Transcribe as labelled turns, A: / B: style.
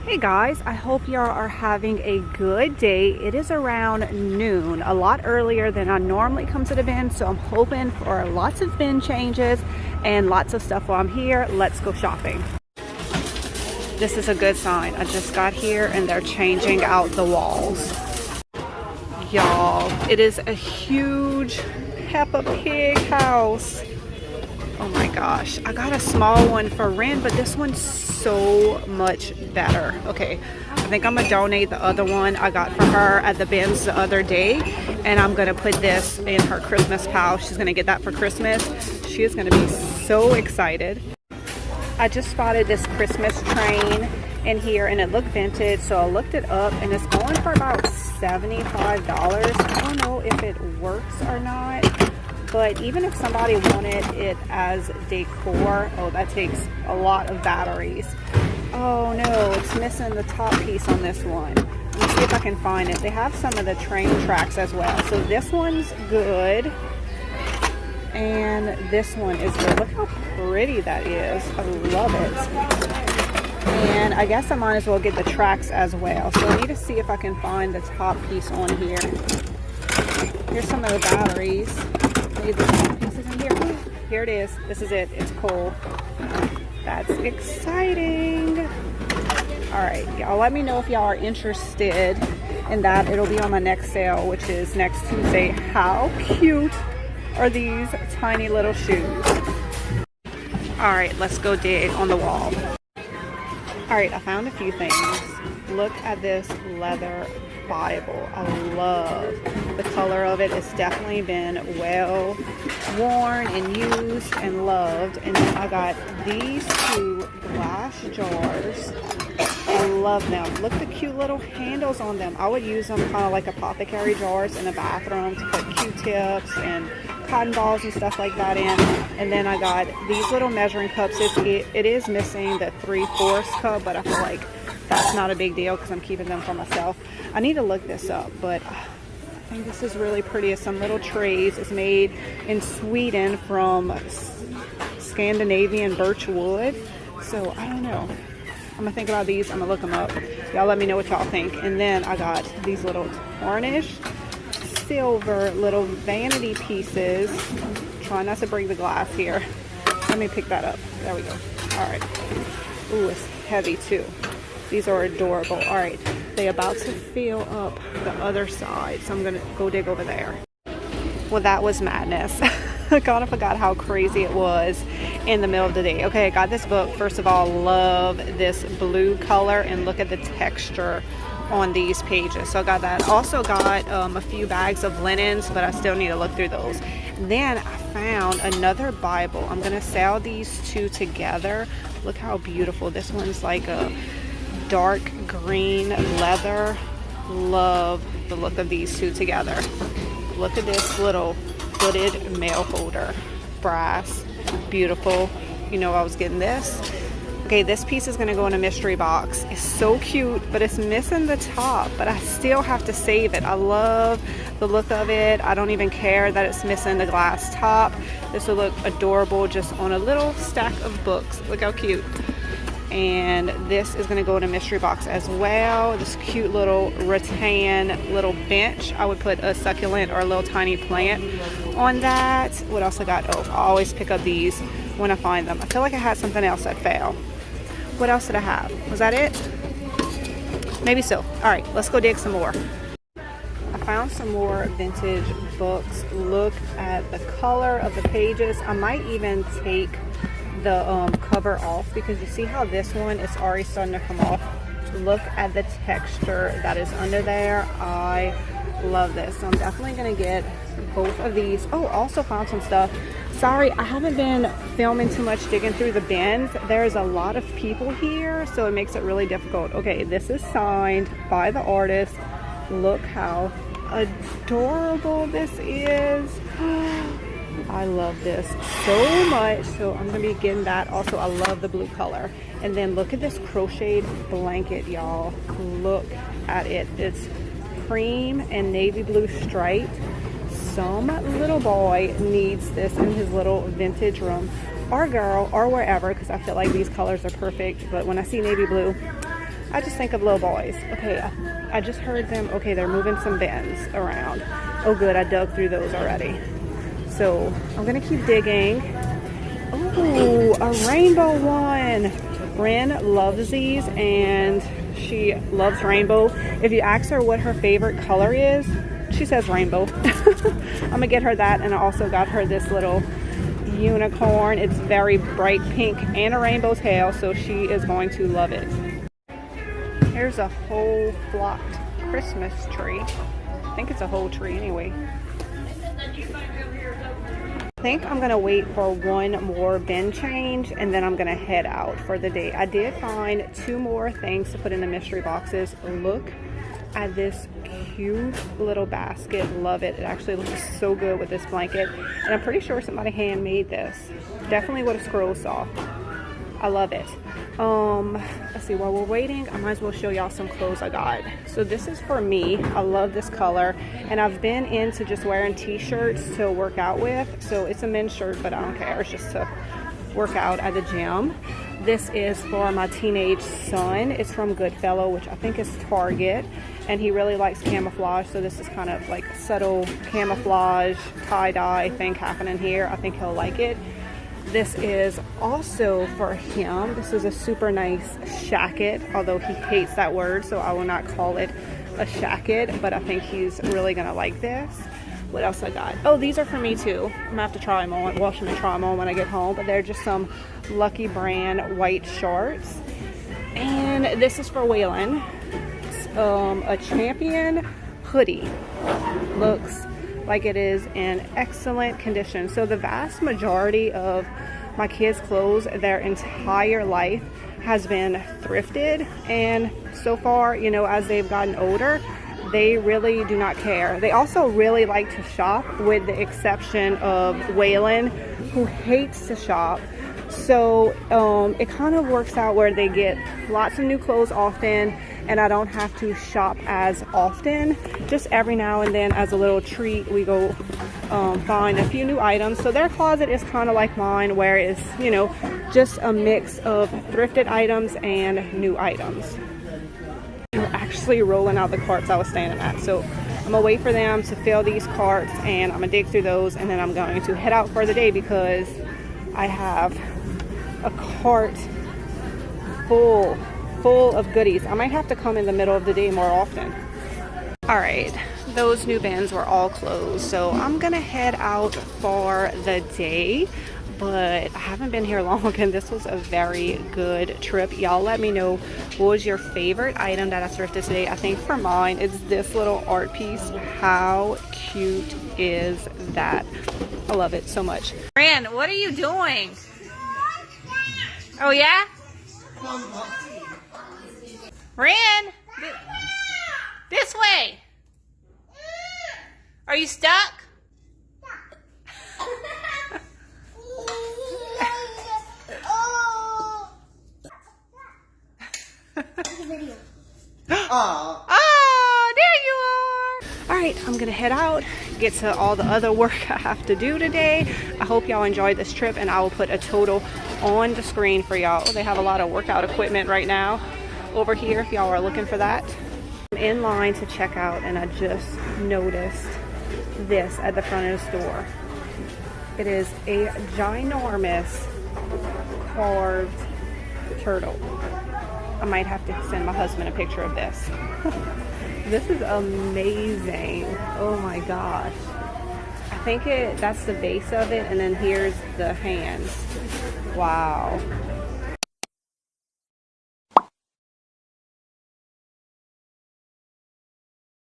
A: Hey guys, I hope y'all are having a good day. It is around noon, a lot earlier than I normally come to the bin, so I'm hoping for lots of bin changes and lots of stuff while I'm here. Let's go shopping. This is a good sign. I just got here and they're changing out the walls. Y'all, it is a huge Peppa Pig house. Oh my gosh, I got a small one for rent, but this one's so much better. Okay, I think I'm gonna donate the other one I got for her at the bins the other day, and I'm gonna put this in her Christmas pouch. She's gonna get that for Christmas. She is gonna be so excited. I just spotted this Christmas train in here and it looked vintage, so I looked it up and it's going for about $75. I don't know if it works or not. But even if somebody wanted it as decor, oh, that takes a lot of batteries. Oh no, it's missing the top piece on this one. Let me see if I can find it. They have some of the train tracks as well. So this one's good. And this one is good. Look how pretty that is. I love it. And I guess I might as well get the tracks as well. So I need to see if I can find the top piece on here. Here's some of the batteries. Pieces in here. Here it is. This is it. It's cool. That's exciting. All right, y'all, let me know if y'all are interested in that. It'll be on my next sale, which is next Tuesday. How cute are these tiny little shoes? All right, let's go dig on the wall. All right, I found a few things. Look at this leather Bible. I love the color of it. It's definitely been well worn and used and loved. And then I got these two glass jars. I love them. Look at the cute little handles on them. I would use them kind of like apothecary jars in the bathroom to put Q-tips and cotton balls and stuff like that in. And then I got these little measuring cups. It is missing the 3/4 cup, but I feel like that's not a big deal because I'm keeping them for myself. I need to look this up, but I think this is really pretty. It's some little trays. It's made in Sweden from Scandinavian birch wood. So I don't know. I'm gonna think about these. I'm gonna look them up. Y'all let me know what y'all think. And then I got these little tarnished silver little vanity pieces. Try not to break the glass here. Let me pick that up. There we go. All right. Ooh, it's heavy too. These are adorable. All right, they're about to fill up the other side, so I'm gonna go dig over there. Well, that was madness. I kind of forgot how crazy it was in the middle of the day. Okay, I got this book. First of all, love this blue color, and look at the texture on these pages. So I got that. Also got a few bags of linens, but I still need to look through those. Then I found another Bible. I'm gonna sell these two together. Look how beautiful. This one's like a dark green leather. Love the look of these two together. Look at this little footed mail holder. Brass. Beautiful. You know I was getting this. Okay, this piece is going to go in a mystery box. It's so cute, but it's missing the top, but I still have to save it. I love the look of it. I don't even care that it's missing the glass top. This will look adorable just on a little stack of books. Look how cute. And this is going to go in a mystery box as well. This cute little rattan little bench. I would put a succulent or a little tiny plant on that. What else I got? Oh, I always pick up these when I find them. I feel like I had something else that fell. What else did I have? Was that it? Maybe so. All right, let's go dig some more. I found some more vintage books. Look at the color of the pages. I might even take the cover off because you see how this one is already starting to come off. Look at the texture that is under there. I love this. So I'm definitely gonna get both of these. Oh, also found some stuff. Sorry, I haven't been filming too much digging through the bins. There's a lot of people here, so it makes it really difficult. Okay, this is signed by the artist. Look how adorable this is. I love this so much, so I'm gonna be getting that. Also, I love the blue color. And then look at this crocheted blanket, y'all. Look at it. It's cream and navy blue striped. Some little boy needs this in his little vintage room, or girl, or wherever, because I feel like these colors are perfect. But when I see navy blue, I just think of little boys. Okay, I just heard them. Okay, they're moving some bins around. Oh good, I dug through those already. So I'm gonna keep digging. Oh, a rainbow one. Ren loves these and she loves rainbow. If you ask her what her favorite color is, she says rainbow. I'm gonna get her that, and I also got her this little unicorn. It's very bright pink and a rainbow tail, so she is going to love it. Here's a whole flocked Christmas tree. I think it's a whole tree anyway. I think I'm gonna wait for one more bin change and then I'm gonna head out for the day. I did find 2 more things to put in the mystery boxes. Look at this cute little basket. Love it. It actually looks so good with this blanket, and I'm pretty sure somebody handmade this. Definitely with a scroll saw. I love it. Let's see, while we're waiting, I might as well show y'all some clothes I got. So this is for me. I love this color, and I've been into just wearing t-shirts to work out with. So it's a men's shirt, but I don't care. It's just to work out at the gym. This is for my teenage son. It's from Goodfellow, which I think is Target, and he really likes camouflage, so this is kind of like subtle camouflage tie-dye thing happening here. I think he'll like it. This is also for him. This is a super nice shacket, although he hates that word, so I will not call it a shacket, but I think he's really gonna like this. What else I got? Oh, these are for me too. I'm gonna have to try them on, wash them and try them on when I get home, but they're just some Lucky Brand white shorts. And this is for Waylon. It's a Champion hoodie. Looks like it is in excellent condition. So the vast majority of my kids' clothes their entire life has been thrifted, and so far, you know, as they've gotten older, they really do not care. They also really like to shop, with the exception of Waylon, who hates to shop. So it kind of works out where they get lots of new clothes often, and I don't have to shop as often. Just every now and then, as a little treat, we go find a few new items. So their closet is kind of like mine, where it's, you know, just a mix of thrifted items and new items. We're actually rolling out the carts I was standing at, so I'm gonna wait for them to fill these carts, and I'm gonna dig through those, and then I'm going to head out for the day because I have a cart full of goodies. I might have to come in the middle of the day more often. All right, those new bins were all closed, so I'm gonna head out for the day, but I haven't been here long, and this was a very good trip. Y'all let me know, what was your favorite item that I thrifted today? I think for mine, it's this little art piece. How cute is that? I love it so much. Fran, what are you doing? Oh yeah? Ren, this way. Are you stuck? Oh, there you are. All right, I'm gonna head out, get to all the other work I have to do today. I hope y'all enjoyed this trip, and I will put a total on the screen for y'all. They have a lot of workout equipment right now over here if y'all are looking for that. I'm in line to check out, and I just noticed this at the front of the store. It is a ginormous carved turtle. I might have to send my husband a picture of this. This is amazing. Oh my gosh. I think that's the base of it, and then here's the hands. Wow.